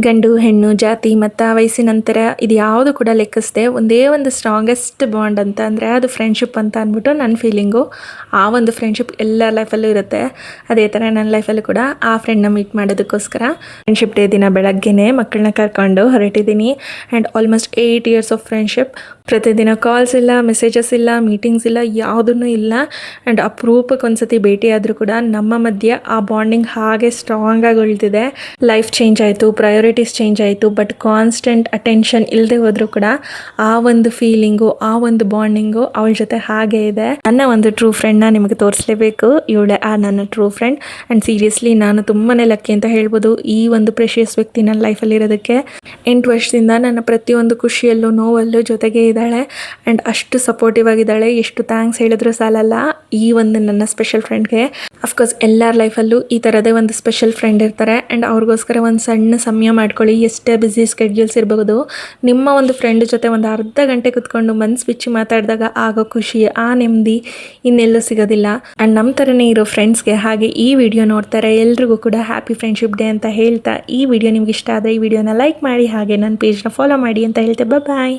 ಗಂಡು ಹೆಣ್ಣು ಜಾತಿ ಮತ್ತು ವಯಸ್ಸಿನ ನಂತರ ಇದು ಯಾವುದು ಕೂಡ ಲೆಕ್ಕಿಸದೆ ಒಂದೇ ಒಂದು ಸ್ಟ್ರಾಂಗೆಸ್ಟ್ ಬಾಂಡ್ ಅಂತ ಅಂದರೆ ಅದು ಫ್ರೆಂಡ್ಶಿಪ್ ಅಂತ ಅಂದ್ಬಿಟ್ಟು ನನ್ನ ಫೀಲಿಂಗು. ಆ ಒಂದು ಫ್ರೆಂಡ್ಶಿಪ್ ಎಲ್ಲ ಲೈಫಲ್ಲೂ ಇರುತ್ತೆ. ಅದೇ ಥರ ನನ್ನ ಲೈಫಲ್ಲೂ ಕೂಡ ಆ ಫ್ರೆಂಡ್ನ ಮೀಟ್ ಮಾಡೋದಕ್ಕೋಸ್ಕರ ಫ್ರೆಂಡ್ಶಿಪ್ ಡೇ ದಿನ ಬೆಳಗ್ಗೆನೇ ಮಕ್ಕಳನ್ನ ಕರ್ಕೊಂಡು ಹೊರಟಿದ್ದೀನಿ. And almost 8 years of friendship. ಪ್ರತಿದಿನ ಕಾಲ್ಸ್ ಇಲ್ಲ, ಮೆಸೇಜಸ್ ಇಲ್ಲ, ಮೀಟಿಂಗ್ಸ್ ಇಲ್ಲ, ಯಾವುದೂ ಇಲ್ಲ. ಆ್ಯಂಡ್ ಅಪರೂಪಕ್ಕೆ ಒಂದ್ಸತಿ ಭೇಟಿ ಆದರೂ ಕೂಡ ನಮ್ಮ ಮಧ್ಯೆ ಆ ಬಾಂಡಿಂಗ್ ಹಾಗೆ ಸ್ಟ್ರಾಂಗಾಗಿ ಉಳಿದಿದೆ. ಲೈಫ್ ಚೇಂಜ್ ಆಯಿತು, ಪ್ರಯಾರಿಟೀಸ್ ಚೇಂಜ್ ಆಯಿತು, ಬಟ್ ಕಾನ್ಸ್ಟೆಂಟ್ ಅಟೆನ್ಷನ್ ಇಲ್ಲದೆ ಹೋದರೂ ಕೂಡ ಆ ಒಂದು ಫೀಲಿಂಗು, ಆ ಒಂದು ಬಾಂಡಿಂಗು ಅವಳ ಜೊತೆ ಹಾಗೆ ಇದೆ. ನನ್ನ ಒಂದು ಟ್ರೂ ಫ್ರೆಂಡ್ನ ನಿಮಗೆ ತೋರಿಸಲೇಬೇಕು. ಇವಳೆ ನನ್ನ ಟ್ರೂ ಫ್ರೆಂಡ್. ಆ್ಯಂಡ್ ಸೀರಿಯಸ್ಲಿ ನಾನು ತುಂಬಾ ಲಕ್ಕಿ ಅಂತ ಹೇಳ್ಬೋದು ಈ ಒಂದು ಪ್ರೆಷಿಯಸ್ ವ್ಯಕ್ತಿ ನನ್ನ ಲೈಫಲ್ಲಿ ಇರೋದಕ್ಕೆ. 8 ವರ್ಷದಿಂದ ನನ್ನ ಪ್ರತಿಯೊಂದು ಖುಷಿಯಲ್ಲೂ ನೋವಲ್ಲೂ ಜೊತೆಗೆ ಇದ್ದಾಳೆ. ಆ್ಯಂಡ್ ಅಷ್ಟು ಸಪೋರ್ಟಿವ್ ಆಗಿದ್ದಾಳೆ. ಎಷ್ಟು ಥ್ಯಾಂಕ್ಸ್ ಹೇಳಿದ್ರು ಸಾಲಲ್ಲ ಈ ಒಂದು ನನ್ನ ಸ್ಪೆಷಲ್ ಫ್ರೆಂಡ್ಗೆ. ಅಫ್ಕೋರ್ಸ್ ಎಲ್ಲರ ಲೈಫಲ್ಲೂ ಈ ಥರದೇ ಒಂದು ಸ್ಪೆಷಲ್ ಫ್ರೆಂಡ್ ಇರ್ತಾರೆ. ಆ್ಯಂಡ್ ಅವ್ರಿಗೋಸ್ಕರ ಒಂದು ಸಣ್ಣ ಸಮಯ ಮಾಡ್ಕೊಳ್ಳಿ. ಎಷ್ಟೇ ಬ್ಯುಸಿ ಸ್ಕೆಡ್ಯೂಲ್ಸ್ ಇರ್ಬೋದು, ನಿಮ್ಮ ಒಂದು ಫ್ರೆಂಡ್ ಜೊತೆ ಒಂದು ಅರ್ಧ ಗಂಟೆ ಕುತ್ಕೊಂಡು ಮನ್ಸು ಬಿಚ್ಚಿ ಮಾತಾಡಿದಾಗ ಆಗೋ ಖುಷಿ, ಆ ನೆಮ್ಮದಿ ಇನ್ನೆಲ್ಲೂ ಸಿಗೋದಿಲ್ಲ. ಆ್ಯಂಡ್ ನಮ್ಮ ಥರನೇ ಇರೋ ಫ್ರೆಂಡ್ಸ್ಗೆ ಹಾಗೆ ಈ ವಿಡಿಯೋ ನೋಡ್ತಾರೆ ಎಲ್ರಿಗೂ ಕೂಡ ಹ್ಯಾಪಿ ಫ್ರೆಂಡ್ಶಿಪ್ ಡೇ ಅಂತ ಹೇಳ್ತಾ, ಈ ವಿಡಿಯೋ ನಿಮ್ಗೆ ಇಷ್ಟ ಆದರೆ ಈ ವಿಡಿಯೋನ ಲೈಕ್ ಮಾಡಿ, ಹಾಗೆ ನನ್ನ ಪೇಜ್ನ ಫಾಲೋ ಮಾಡಿ ಅಂತ ಹೇಳ್ತೆ. ಬಾಯ್.